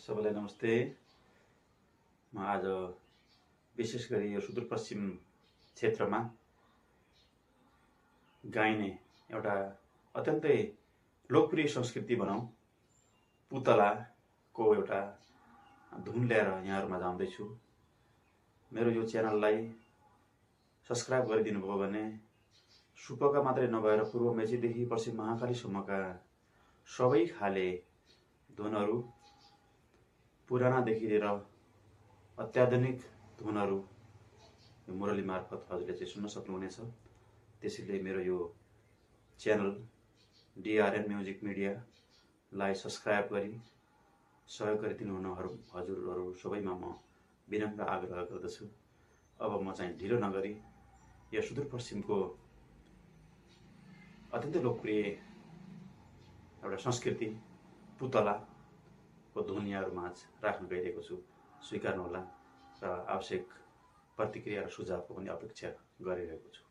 सबैलाई नमस्ते। म आज विशेष गरी यो सुदूरपश्चिम क्षेत्रमा गाइने एउटा अत्यन्तै लोकप्रिय संस्कृति भनौँ पुतलाको एउटा धुन लिएर यहाँहरूमा आउँदैछु। मेरो यो च्यानललाई सब्स्क्राइब गरिदिनु भयो भने सुपका मात्रै नभएर पूर्व मेचीदेखि पश्चिम महाकालीसम्मका सबै खाले धुनहरू, पुरानादेखि लिएर अत्याधुनिक धुनहरू यो मुरली मार्फत हजुरले चाहिँ सुन्न सक्नुहुनेछ। त्यसैले मेरो यो च्यानल DRN म्युजिक मिडियालाई सब्स्क्राइब गरी सहयोग गरिदिनु हुन हजुरहरू सबैमा म विनम्र आग्रह गर्दछु। अब म चाहिँ ढिलो नगरी यो सुदूरपश्चिमको अत्यन्तै लोकप्रिय एउटा संस्कृति पुतलाको धुन यहाँहरूमाझ राख्न गइरहेको छु। स्वीकार्नुहोला र आवश्यक प्रतिक्रिया र सुझावको पनि अपेक्षा गरिरहेको छु।